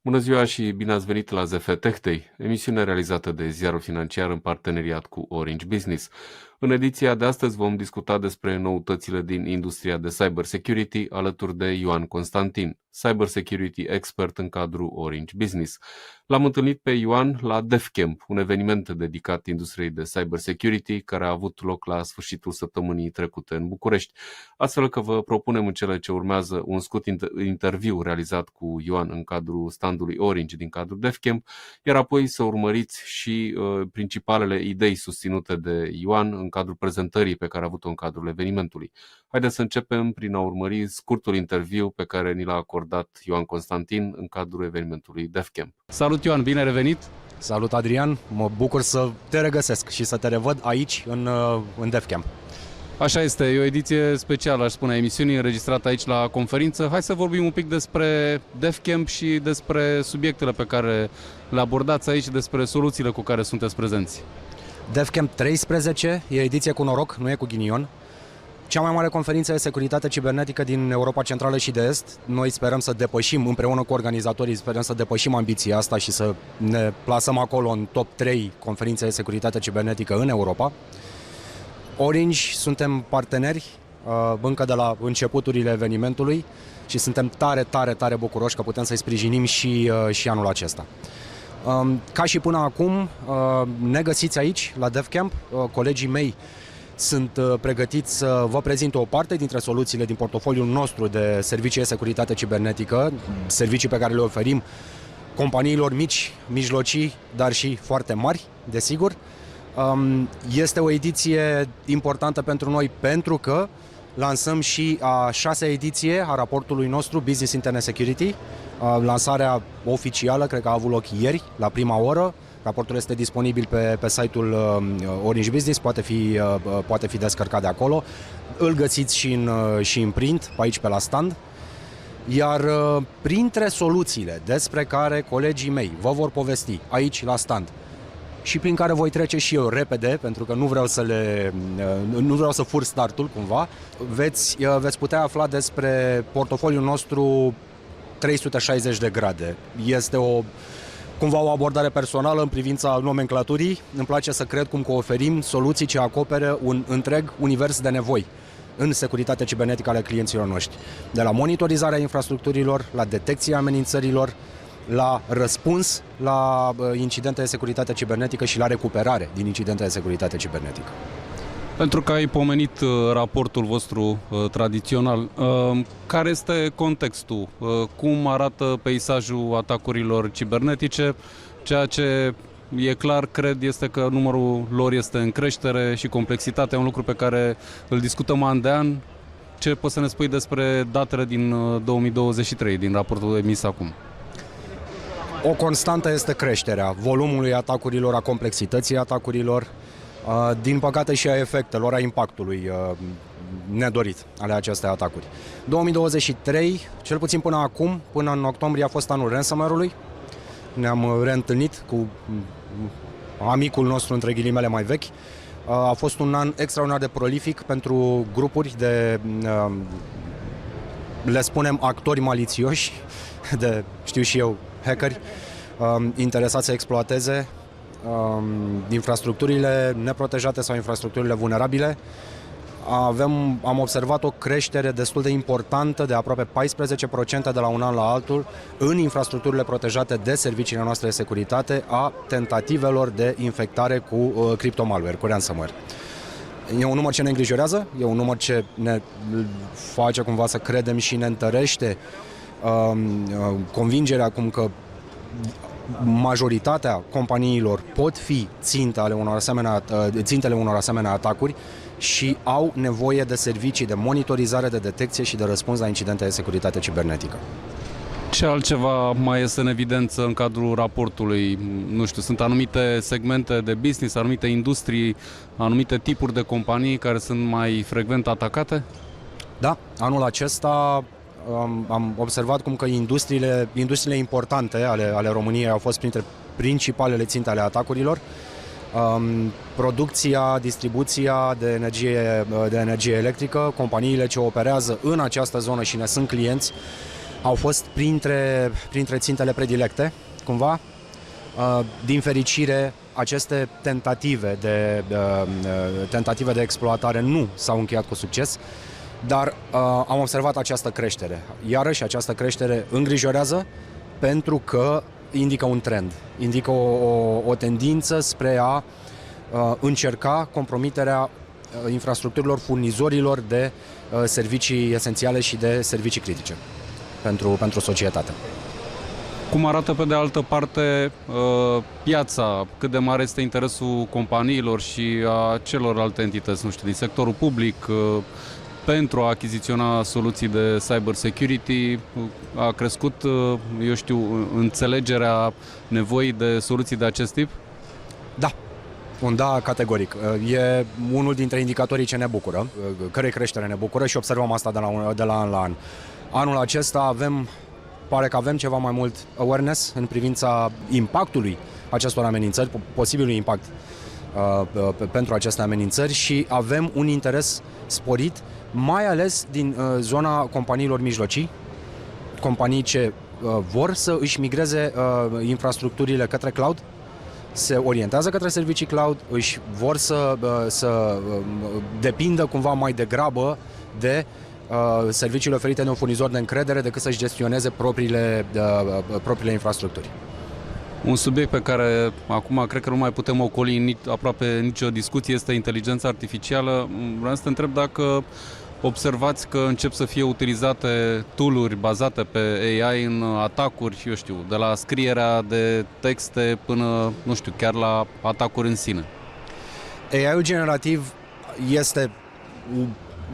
Bună ziua și bine ați venit la ZF Tech Day, emisiune realizată de Ziarul Financiar în parteneriat cu Orange Business. În ediția de astăzi vom discuta despre noutățile din industria de cybersecurity alături de Ioan Constantin, cybersecurity expert în cadrul Orange Business. L-am întâlnit pe Ioan la DevCamp, un eveniment dedicat industriei de cybersecurity care a avut loc la sfârșitul săptămânii trecute în București. Astfel că vă propunem în cele ce urmează un scurt interviu realizat cu Ioan în cadrul standului Orange din cadrul DevCamp, iar apoi să urmăriți și principalele idei susținute de Ioan în cadrul prezentării pe care a avut-o în cadrul evenimentului. Haideți să începem prin a urmări scurtul interviu pe care ni l-a acordat Ioan Constantin în cadrul evenimentului DevCamp. Salut Ioan, bine revenit! Salut Adrian, mă bucur să te regăsesc și să te revăd aici în DevCamp. Așa este, e o ediție specială, aș spune, a emisiunii înregistrată aici la conferință. Hai să vorbim un pic despre DevCamp și despre subiectele pe care le abordați aici, despre soluțiile cu care sunteți prezenți. DevCamp 13 e ediție cu noroc, nu e cu ghinion. Cea mai mare conferință de securitate cibernetică din Europa Centrală și de Est. Noi sperăm să depășim, împreună cu organizatorii, sperăm să depășim ambiția asta și să ne plasăm acolo în top 3 conferințe de securitate cibernetică în Europa. Orange, suntem parteneri încă de la începuturile evenimentului și suntem tare bucuroși că putem să-i sprijinim și anul acesta. Ca și până acum, ne găsiți aici la DevCamp. Colegii mei sunt pregătiți să vă prezint o parte dintre soluțiile din portofoliul nostru de servicii de securitate cibernetică, servicii pe care le oferim companiilor mici, mijlocii, dar și foarte mari, desigur. Este o ediție importantă pentru noi pentru că lansăm și a 6-a ediție a raportului nostru Business Internet Security. Lansarea oficială cred că a avut loc ieri, la prima oră. Raportul este disponibil pe site-ul Orange Business, poate fi descărcat de acolo. Îl găsiți și în print, pe aici pe la stand. Iar printre soluțiile despre care colegii mei vă vor povesti aici la stand și prin care voi trece și eu repede, pentru că nu vreau să fur startul cumva, veți putea afla despre portofoliul nostru 360 de grade. Este cumva o abordare personală în privința nomenclaturii. Îmi place să cred cum că oferim soluții ce acoperă un întreg univers de nevoi în securitatea cibernetică ale clienților noștri. De la monitorizarea infrastructurilor, la detecția amenințărilor, la răspuns la incidente de securitate cibernetică și la recuperare din incidente de securitate cibernetică. Pentru că ai pomenit raportul vostru tradițional, care este contextul? Cum arată peisajul atacurilor cibernetice? Ceea ce e clar, cred, este că numărul lor este în creștere și complexitatea, un lucru pe care îl discutăm an de an. Ce poți să ne spui despre datele din 2023, din raportul emis acum? O constantă este creșterea volumului atacurilor, a complexității atacurilor, din păcate și a efectelor, a impactului nedorit ale acestei atacuri. 2023, cel puțin până acum, până în octombrie, a fost anul ransomware-ului. Ne-am reîntâlnit cu amicul nostru, între ghilimele, mai vechi. A fost un an extraordinar de prolific pentru grupuri de, le spunem, actori malițioși, de, știu și eu, hackeri, interesați să exploateze infrastructurile neprotejate sau infrastructurile vulnerabile. Am observat o creștere destul de importantă, de aproape 14% de la un an la altul, în infrastructurile protejate de serviciile noastre de securitate, a tentativelor de infectare cu cryptomalware, cu ransomware. E un număr ce ne îngrijorează, e un număr ce ne face cumva să credem și ne întărește convingerea cum că majoritatea companiilor pot fi țintele unor asemenea atacuri și au nevoie de servicii de monitorizare, de detecție și de răspuns la incidente de securitate cibernetică. Ce altceva mai este în evidență în cadrul raportului? Nu știu, sunt anumite segmente de business, anumite industrii, anumite tipuri de companii care sunt mai frecvent atacate? Da, anul acesta am observat cum că industriile importante ale României au fost printre principalele ținte ale atacurilor. Producția, distribuția de energie electrică, companiile ce operează în această zonă și ne sunt clienți, au fost printre țintele predilecte, cumva. Din fericire, aceste tentative de exploatare nu s-au încheiat cu succes, dar am observat această creștere. Iarăși, această creștere îngrijorează pentru că indică un trend, indică o tendință spre a încerca compromiterea infrastructurilor furnizorilor de servicii esențiale și de servicii critice pentru societate. Cum arată pe de altă parte piața? Cât de mare este interesul companiilor și a celorlalte entități, nu știu, din sectorul public pentru a achiziționa soluții de cybersecurity? A crescut, eu știu, înțelegerea nevoii de soluții de acest tip? Da. Un da categoric. E unul dintre indicatorii ce ne bucură, cărei creștere ne bucură și observăm asta de la an la an. Anul acesta pare că avem ceva mai mult awareness în privința impactului acestor amenințări, posibilului impact pentru aceste amenințări și avem un interes sporit, mai ales din zona companiilor mijlocii, companii ce vor să își migreze infrastructurile către cloud, se orientează către servicii cloud, își vor să depindă cumva mai degrabă de serviciile oferite de un furnizor de încredere decât să-și gestioneze propriile infrastructuri. Un subiect pe care acum cred că nu mai putem ocoli aproape nicio discuție este inteligența artificială. Vreau să te întreb dacă observați că încep să fie utilizate tool-uri bazate pe AI în atacuri, eu știu, de la scrierea de texte până, nu știu, chiar la atacuri în sine. AI-ul generativ este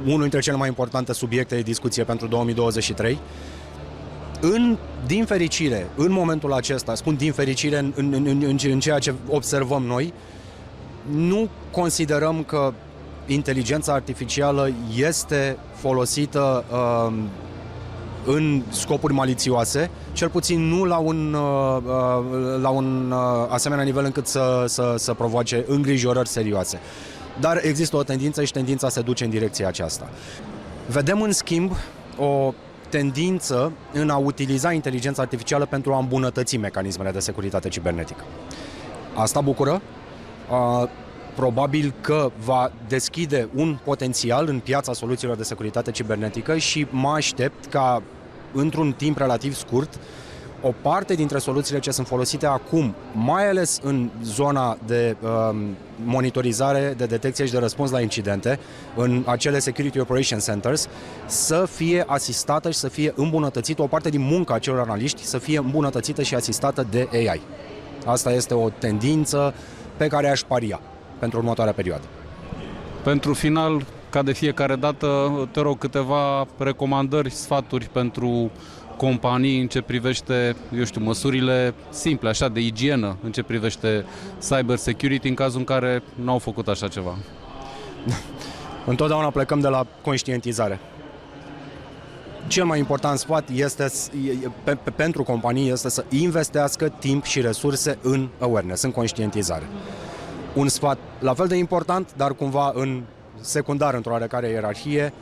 unul dintre cele mai importante subiecte de discuție pentru 2023. Din fericire, în momentul acesta, spun din fericire în ceea ce observăm noi, nu considerăm că inteligența artificială este folosită în scopuri malițioase, cel puțin nu la un asemenea nivel încât să provoace îngrijorări serioase. Dar există o tendință și tendința se duce în direcția aceasta. Vedem, în schimb, o tendință în a utiliza inteligența artificială pentru a îmbunătăți mecanismele de securitate cibernetică. Asta bucură. Probabil că va deschide un potențial în piața soluțiilor de securitate cibernetică și mă aștept ca, într-un timp relativ scurt, o parte dintre soluțiile ce sunt folosite acum, mai ales în zona de monitorizare, de detecție și de răspuns la incidente, în acele Security Operation Centers, să fie asistată și să fie îmbunătățită, o parte din munca acelor analiști să fie îmbunătățită și asistată de AI. Asta este o tendință pe care aș paria pentru următoarea perioadă. Pentru final, ca de fiecare dată, te rog câteva recomandări, sfaturi pentru companii în ce privește, eu știu, măsurile simple, așa, de igienă, în ce privește cybersecurity, în cazul în care n-au făcut așa ceva. Întotdeauna plecăm de la conștientizare. Cel mai important sfat pentru companii este să investească timp și resurse în awareness, în conștientizare. Un sfat la fel de important, dar cumva în secundar, într-o oarecare ierarhie,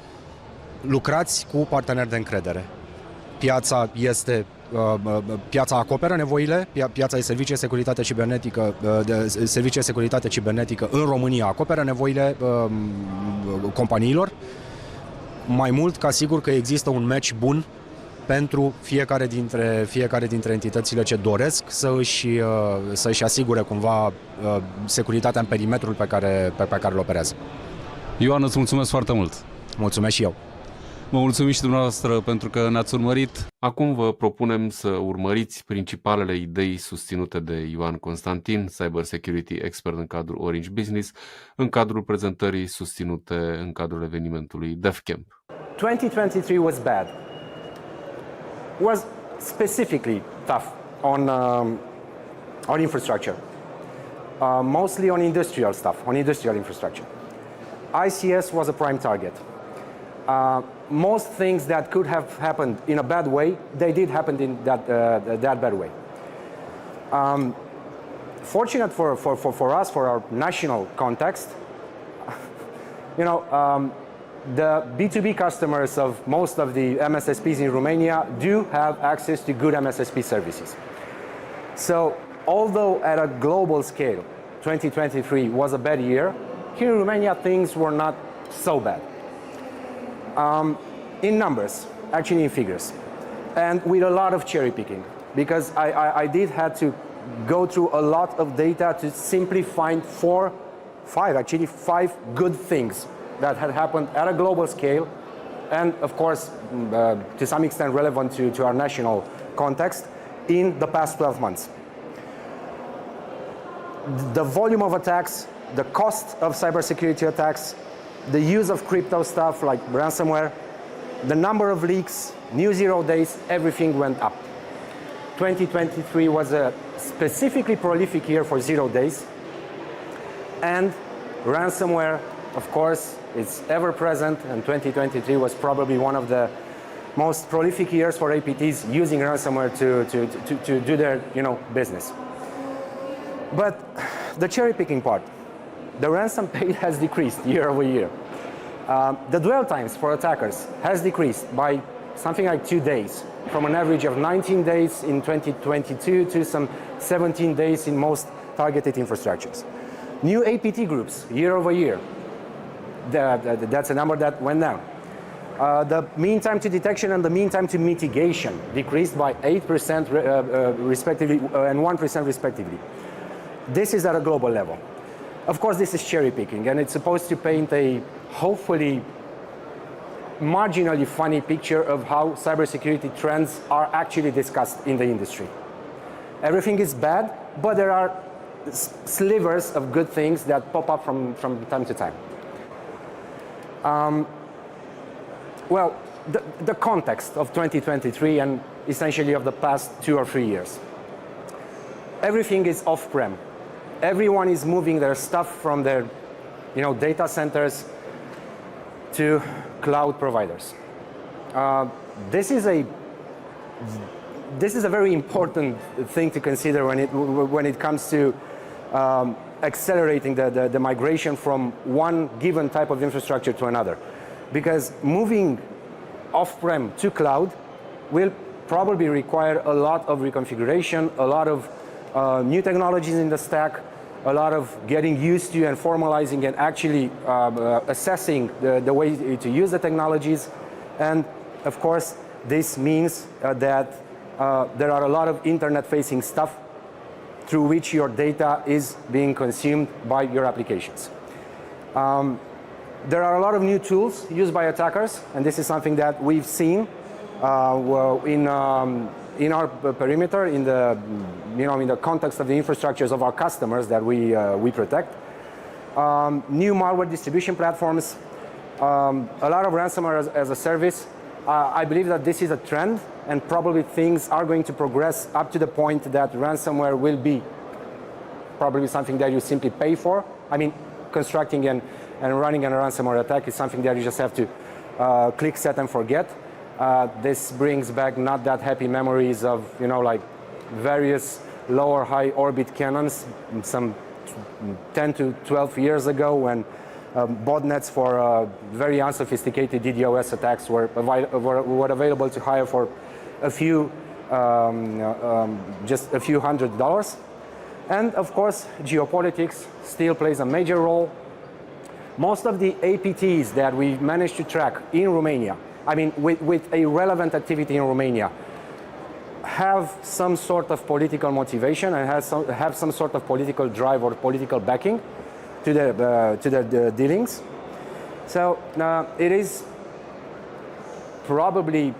lucrați cu parteneri de încredere. Piața acoperă nevoile, piața de servicii de securitate cibernetică în România acoperă nevoile companiilor. Mai mult ca sigur că există un match bun pentru fiecare dintre entitățile ce doresc să își asigure cumva securitatea în perimetrul pe care îl operează. Ioan, îți mulțumesc foarte mult! Mulțumesc și eu! Mă mulțumim și dumneavoastră pentru că ne-ați urmărit. Acum vă propunem să urmăriți principalele idei susținute de Ioan Constantin, cybersecurity expert în cadrul Orange Business, în cadrul prezentării susținute în cadrul evenimentului DevCamp. 2023 was bad. Was specifically tough on infrastructure, mostly on industrial stuff, on industrial infrastructure. ICS was a prime target. Most things that could have happened in a bad way, they did happen in that bad way. Fortunate for us, for our national context, the B2B customers of most of the MSSPs in Romania do have access to good MSSP services. So although at a global scale, 2023 was a bad year, here in Romania things were not so bad. In numbers, actually in figures, and with a lot of cherry picking, because I did have to go through a lot of data to simply find five good things that had happened at a global scale, and of course, to some extent relevant to our national context in the past 12 months. The volume of attacks, the cost of cybersecurity attacks, the use of crypto stuff like ransomware, the number of leaks, new 0 days, everything went up. 2023 was a specifically prolific year for 0 days, and ransomware, of course, is ever present, and 2023 was probably one of the most prolific years for APTs using ransomware to do their business. But the cherry picking part, the ransom paid has decreased year over year. The dwell times for attackers has decreased by something like 2 days, from an average of 19 days in 2022 to some 17 days in most targeted infrastructures. New APT groups year over year, that's a number that went down. The mean time to detection and the mean time to mitigation decreased by 8% respectively and 1% respectively. This is at a global level. Of course, this is cherry picking, and it's supposed to paint a hopefully marginally funny picture of how cybersecurity trends are actually discussed in the industry. Everything is bad, but there are slivers of good things that pop up from time to time. Well, the context of 2023 and essentially of the past 2 or 3 years. Everything is off-prem. Everyone is moving their stuff from their data centers to cloud providers. This is a very important thing to consider when it comes to accelerating the migration from one given type of infrastructure to another. Because moving off-prem to cloud will probably require a lot of reconfiguration, a lot of new technologies in the stack, a lot of getting used to and formalizing and actually assessing the way to use the technologies. And of course, this means that there are a lot of internet-facing stuff through which your data is being consumed by your applications. There are a lot of new tools used by attackers, and this is something that we've seen in our perimeter, in the context of the infrastructures of our customers that we protect. New malware distribution platforms, a lot of ransomware as a service. I believe that this is a trend, and probably things are going to progress up to the point that ransomware will be probably something that you simply pay for. I mean, constructing and running a ransomware attack is something that you just have to click, set, and forget. This brings back not that happy memories of, like various low or high orbit cannons some 10 to 12 years ago, when botnets for very unsophisticated DDoS attacks were available to hire for just a few $100s. And of course, geopolitics still plays a major role. Most of the APTs that we managed to track in Romania, I mean, with a relevant activity in Romania, have some sort of political motivation and have some sort of political drive or political backing to their dealings. So it is probably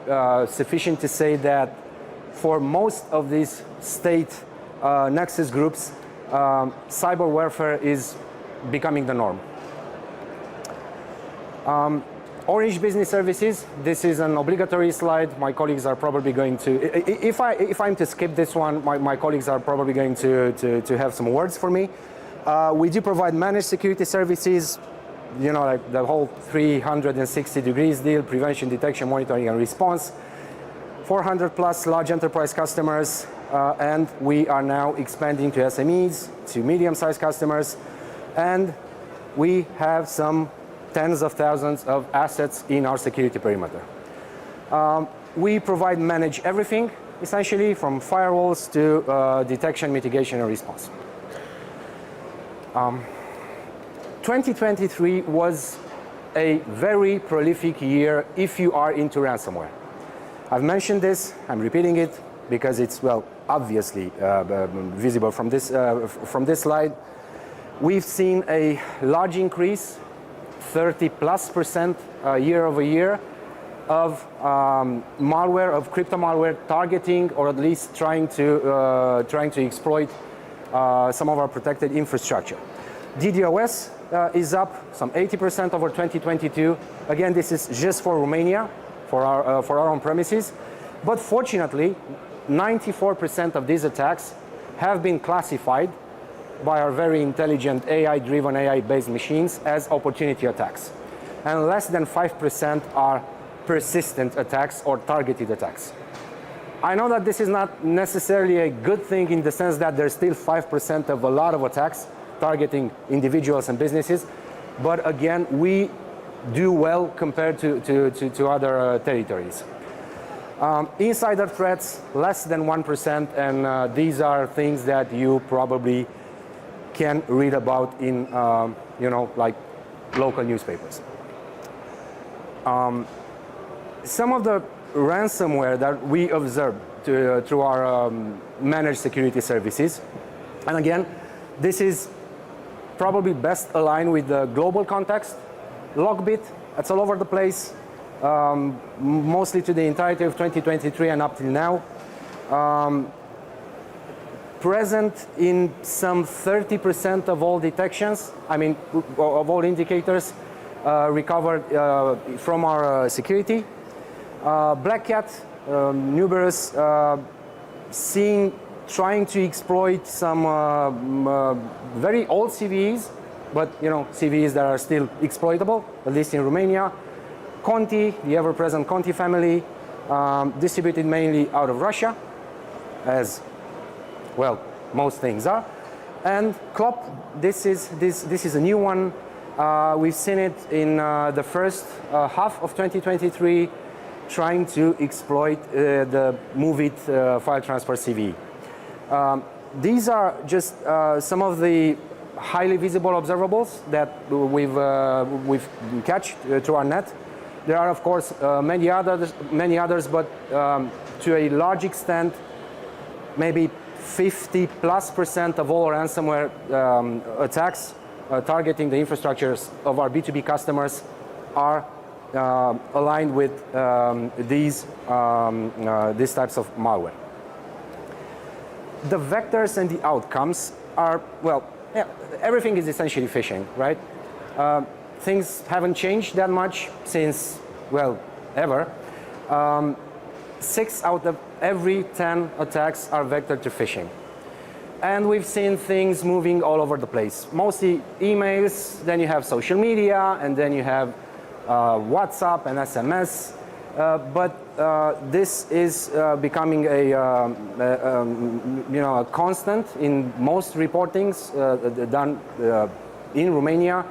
sufficient to say that for most of these state nexus groups, cyber warfare is becoming the norm. Orange Business Services, this is an obligatory slide. My colleagues are probably going to, if I'm to skip this one, my colleagues are probably going to have some words for me. We do provide managed security services, like the whole 360 degrees deal, prevention, detection, monitoring, and response. 400 plus large enterprise customers, and we are now expanding to SMEs, to medium-sized customers, and we have some tens of thousands of assets in our security perimeter. We provide manage everything, essentially, from firewalls to detection, mitigation, and response. 2023 was a very prolific year if you are into ransomware. I've mentioned this, I'm repeating it because it's, well, obviously visible from this slide. We've seen a large increase, 30+% year over year, of malware, of crypto malware targeting or at least trying to exploit some of our protected infrastructure. DDoS is up some 80% over 2022. Again, this is just for Romania, for our own premises. But fortunately, 94% of these attacks have been classified by our very intelligent AI-driven, AI-based machines as opportunity attacks. And less than 5% are persistent attacks or targeted attacks. I know that this is not necessarily a good thing in the sense that there's still 5% of a lot of attacks targeting individuals and businesses, but again, we do well compared to other territories. Insider threats, less than 1%, and these are things that you probably can read about in, like local newspapers. Some of the ransomware that we observed through our managed security services, and again, this is probably best aligned with the global context. Logbit, it's all over the place, mostly to the entirety of 2023 and up till now. Present in some 30% of all detections, of all indicators recovered from our security. Black Cat, numerous, trying to exploit some very old CVEs, but CVEs that are still exploitable, at least in Romania. Conti, the ever-present Conti family, distributed mainly out of Russia, as well most things are. And CLOP, this is a new one. We've seen it in the first half of 2023, trying to exploit the MOVEit file transfer CVE. These are just some of the highly visible observables that we've catch through our net. There are, of course, many others, but to a large extent, maybe 50+% of all ransomware attacks targeting the infrastructures of our B2B customers are aligned with these types of malware. The vectors and the outcomes are, everything is essentially phishing, right? Things haven't changed that much since, ever. 6 out of every 10 attacks are vectored to phishing. And we've seen things moving all over the place. Mostly emails, then you have social media, and then you have WhatsApp and SMS. But this is becoming a constant in most reportings done in Romania.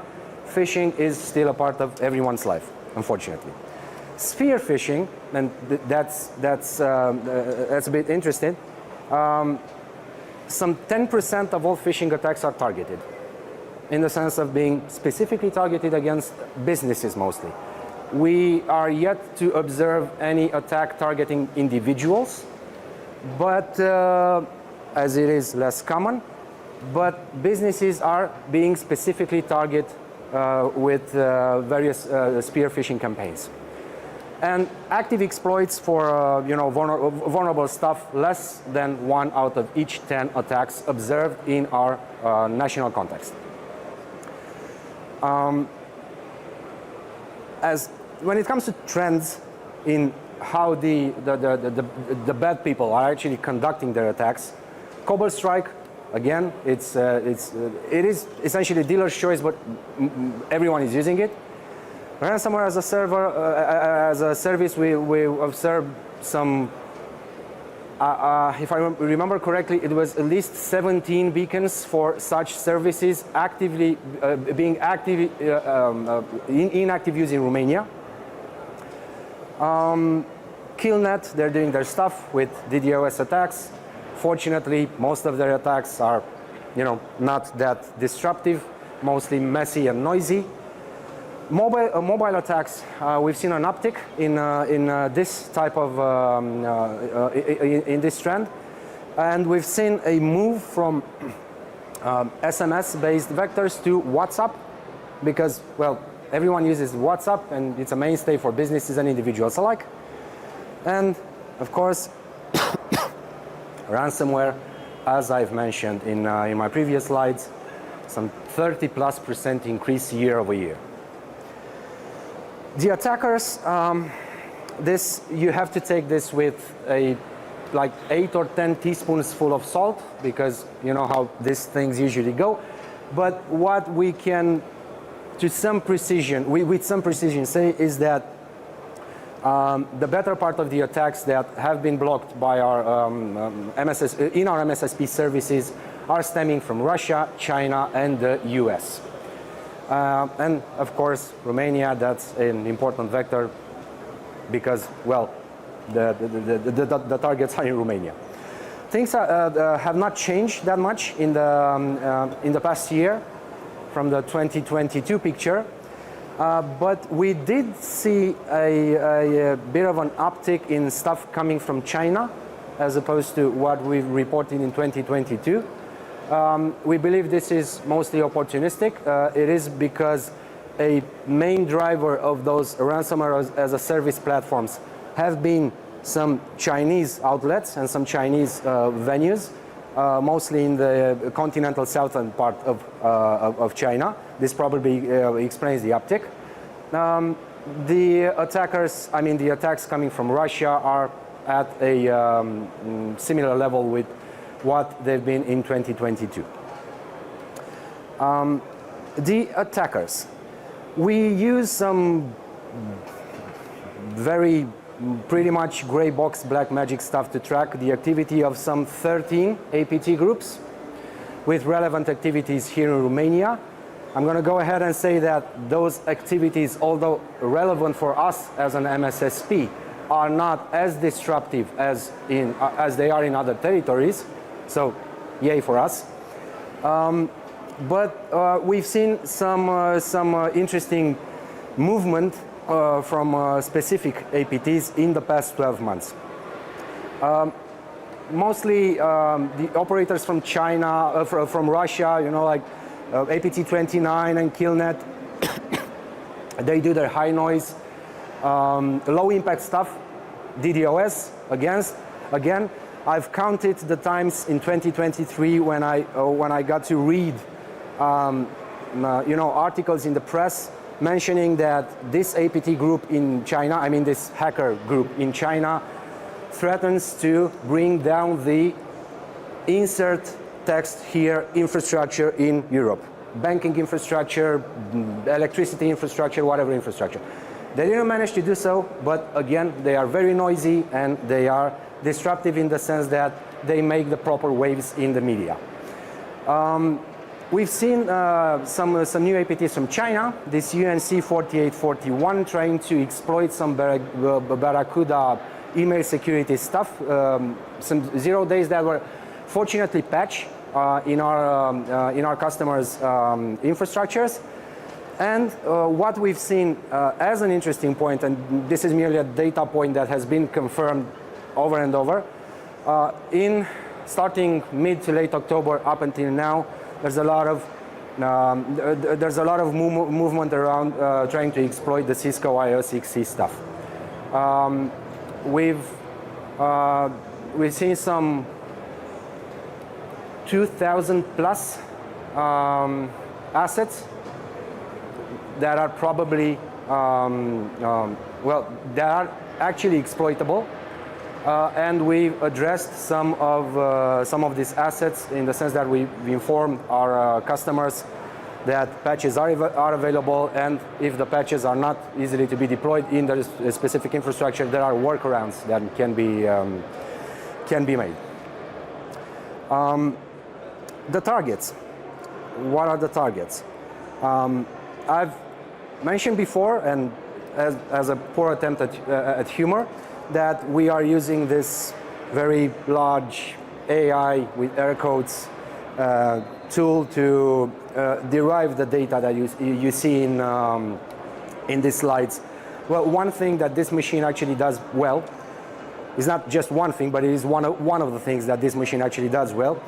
Phishing is still a part of everyone's life, unfortunately. Spear phishing, and that's a bit interesting. Some 10% of all phishing attacks are targeted, in the sense of being specifically targeted against businesses mostly. We are yet to observe any attack targeting individuals, but as it is less common, but businesses are being specifically targeted with various spear phishing campaigns. And active exploits for vulnerable stuff, less than 1 out of each 10 attacks observed in our national context. When it comes to trends in how the bad people are actually conducting their attacks, Cobalt Strike, again, it is essentially dealer's choice, but everyone is using it. Ransomware as a service, we observe some If I remember correctly, it was at least 17 beacons for such services actively being active in active use in Romania. Killnet, they're doing their stuff with DDoS attacks. Fortunately, most of their attacks are, not that disruptive, mostly messy and noisy. Mobile attacks, we've seen an uptick in this type of in this trend, and we've seen a move from SMS-based vectors to WhatsApp, because everyone uses WhatsApp and it's a mainstay for businesses and individuals alike. And of course, ransomware, as I've mentioned in my previous slides, some 30+% increase year over year. The attackers, you have to take this with like 8 or 10 teaspoons full of salt, because you know how these things usually go. But what we can, with some precision, say is that the better part of the attacks that have been blocked by our MSSP services are stemming from Russia, China, and the US. And of course, Romania, that's an important vector because, the targets are in Romania. Things have not changed that much in the past year from the 2022 picture, but we did see a bit of an uptick in stuff coming from China as opposed to what we reported in 2022. We believe this is mostly opportunistic. It is because a main driver of those ransomware as a service platforms have been some Chinese outlets and some Chinese venues, mostly in the continental southern part of China. This probably explains the uptick. The attacks coming from Russia are at a similar level with what they've been in 2022. The attackers. We use some pretty much gray box black magic stuff to track the activity of some 13 APT groups with relevant activities here in Romania. I'm going to go ahead and say that those activities, although relevant for us as an MSSP, are not as disruptive as they are in other territories. So, yay for us. But we've seen some interesting movement from specific APTs in the past 12 months. Mostly the operators from China, from Russia, like APT 29 and Killnet, they do their high noise, low impact stuff, DDoS, again. I've counted the times in 2023 when I got to read, articles in the press mentioning that this APT group in China, this hacker group in China, threatens to bring down the insert text here infrastructure in Europe. Banking infrastructure, electricity infrastructure, whatever infrastructure. They didn't manage to do so, but again, they are very noisy and they are disruptive in the sense that they make the proper waves in the media. We've seen some new APTs from China, this UNC 4841 trying to exploit some Barracuda email security stuff, some 0 days that were fortunately patched in our customers' infrastructures. And what we've seen as an interesting point, and this is merely a data point that has been confirmed over and over, starting mid to late October up until now, there's a lot of movement around trying to exploit the Cisco IO6C stuff. We've seen some 2,000 plus assets that are probably that are actually exploitable. And we've addressed some of these assets in the sense that we informed our customers that patches are available, and if the patches are not easily to be deployed in the specific infrastructure, there are workarounds that can can be made. The targets. What are the targets? I've mentioned before, and as a poor attempt at humor, that we are using this very large AI with air quotes tool to derive the data that you see in these slides. Well, one thing that this machine actually does well is not just one thing, but it is one of the things that this machine actually does well,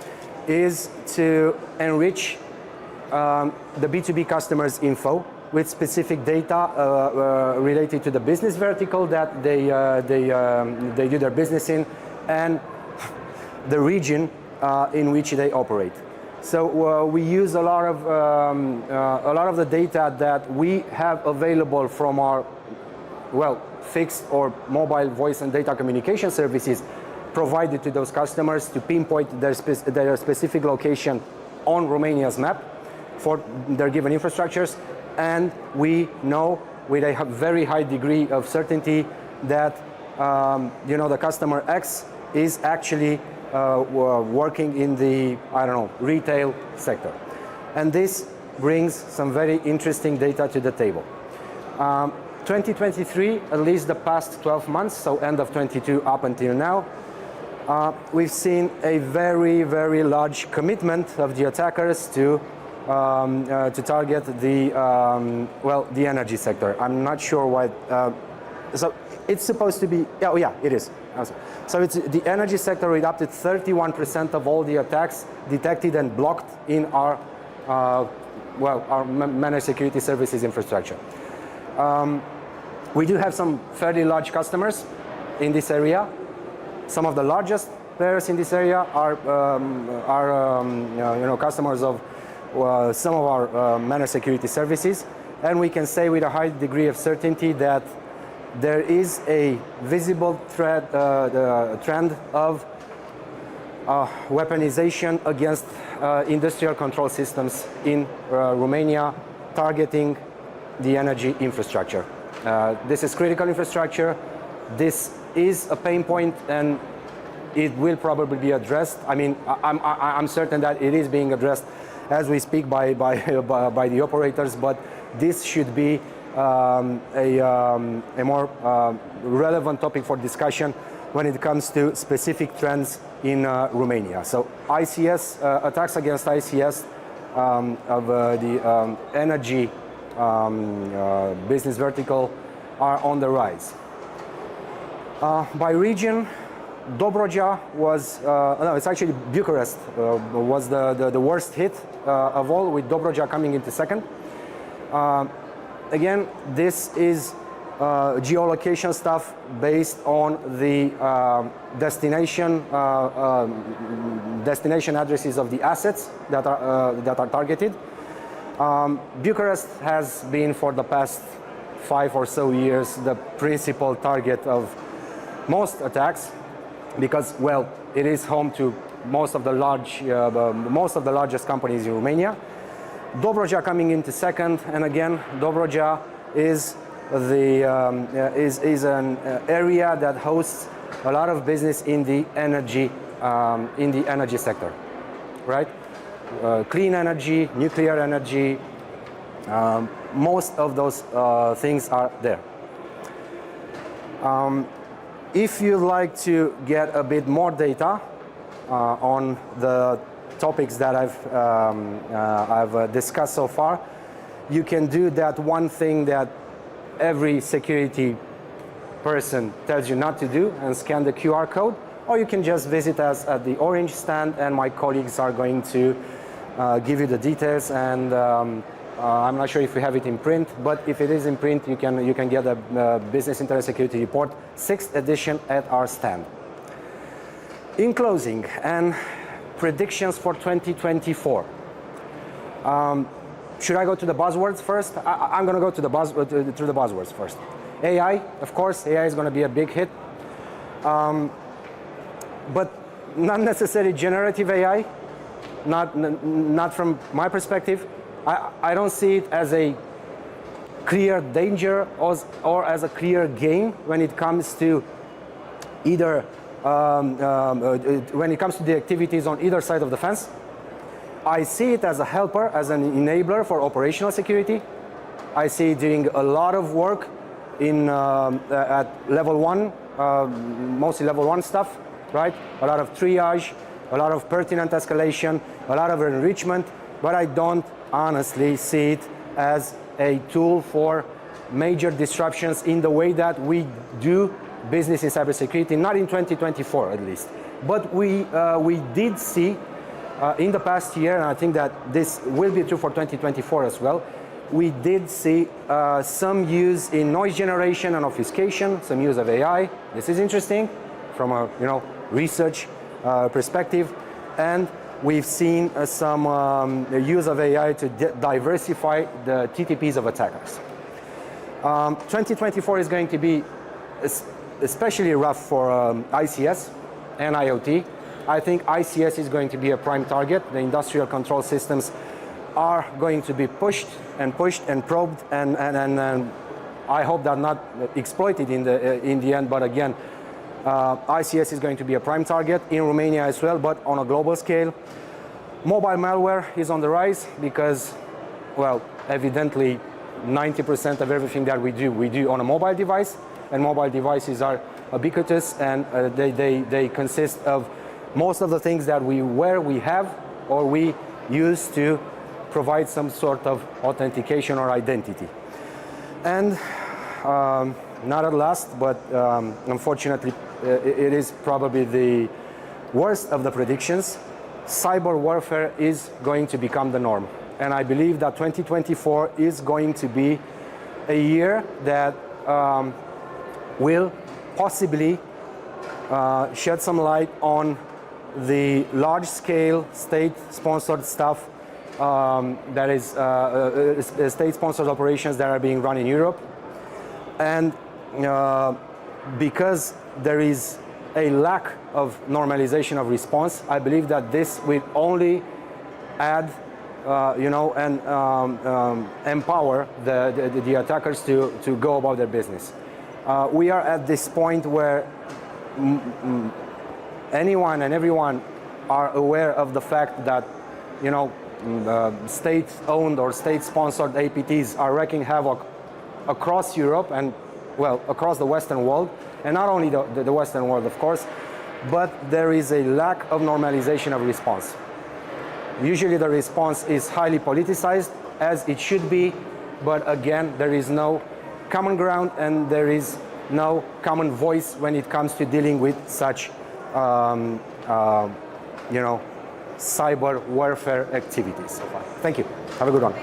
is to enrich the B2B customers' info with specific data related to the business vertical that they do their business in and the region in which they operate. So we use a lot of the data that we have available from our fixed or mobile voice and data communication services provided to those customers to pinpoint their specific location on Romania's map for their given infrastructures, and we know with a very high degree of certainty that the customer X is actually working in the, retail sector. And this brings some very interesting data to the table. 2023, at least the past 12 months, so end of 22 up until now, we've seen a very, very large commitment of the attackers to target the energy sector. I'm not sure why. So it's supposed to be. Oh yeah, it is. So it's the energy sector with up to 31% of all the attacks detected and blocked in our managed security services infrastructure. We do have some fairly large customers in this area. Some of the largest players in this area are customers of some of our managed security services, and we can say with a high degree of certainty that there is a visible trend of weaponization against industrial control systems in Romania, targeting the energy infrastructure. This is critical infrastructure. This is a pain point, and it will probably be addressed. I mean, I'm certain that it is being addressed as we speak by the operators, but this should be a more relevant topic for discussion when it comes to specific trends in Romania. So ICS, attacks against ICS of the energy business vertical are on the rise. By region, Dobroja was, no, it's actually Bucharest was the worst hit of all, with Dobroja coming into second. Again, this is geolocation stuff based on the destination addresses of the assets that are targeted. Bucharest has been for the past 5 or so years the principal target of most attacks, because, well, it is home to most of the largest companies in Romania. Dobroja coming into second, and again, Dobroja is an area that hosts a lot of business in the energy sector, right? Clean energy, nuclear energy, most of those things are there. If you'd like to get a bit more data on the topics that I've discussed so far, you can do that one thing that every security person tells you not to do, and scan the QR code, or you can just visit us at the Orange stand, and my colleagues are going to give you the details. And I'm not sure if we have it in print, but if it is in print, you can get a Business Internet Security Report 6th edition at our stand. In closing, and predictions for 2024. Should I go to the buzzwords first? I'm going to go to the buzzwords first. AI, of course, AI is going to be a big hit, but not necessarily generative AI. Not from my perspective. I don't see it as a clear danger or as a clear gain when it comes to either when it comes to the activities on either side of the fence. I see it as a helper, as an enabler for operational security. I see it doing a lot of work at level 1, mostly level 1 stuff, right? A lot of triage, a lot of pertinent escalation, a lot of enrichment, but I don't honestly see it as a tool for major disruptions in the way that we do business in cybersecurity, not in 2024 at least. But we did see in the past year, and I think that this will be true for 2024 as well, we did see some use in noise generation and obfuscation, some use of AI. This is interesting from a research perspective, and we've seen some use of AI to diversify the TTPs of attackers. 2024 is going to be especially rough for ICS and IoT. I think ICS is going to be a prime target. The industrial control systems are going to be pushed and probed, and I hope they're not exploited in the end. But again, ICS is going to be a prime target in Romania as well, but on a global scale. Mobile malware is on the rise because, well, evidently 90% of everything that we do on a mobile device, and mobile devices are ubiquitous, and they consist of most of the things that we wear, we have, or we use to provide some sort of authentication or identity. And not at last, but unfortunately, it is probably the worst of the predictions. Cyber warfare is going to become the norm. And I believe that 2024 is going to be a year that will possibly shed some light on the large-scale state-sponsored stuff that is state-sponsored operations that are being run in Europe. And because there is a lack of normalization of response, I believe that this will only add, and empower the attackers to go about their business. We are at this point where anyone and everyone are aware of the fact that, state-owned or state-sponsored APTs are wreaking havoc across Europe and, well, across the Western world, and not only the Western world, of course, but there is a lack of normalization of response. Usually the response is highly politicized, as it should be, but again, there is no common ground and there is no common voice when it comes to dealing with such, cyber warfare activities. Thank you. Have a good one.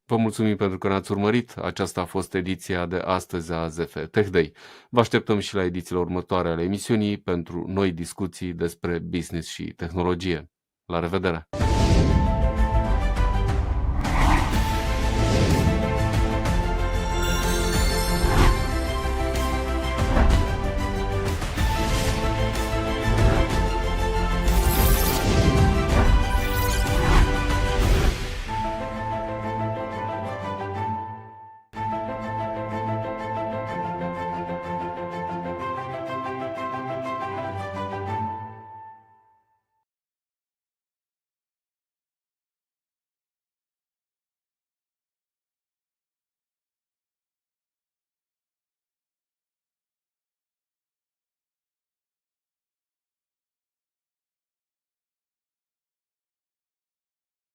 Vă mulțumim pentru că ne-ați urmărit. Aceasta a fost ediția de astăzi a ZF Tech Day. Vă așteptăm și la edițiile următoare ale emisiunii pentru noi discuții despre business și tehnologie. La revedere!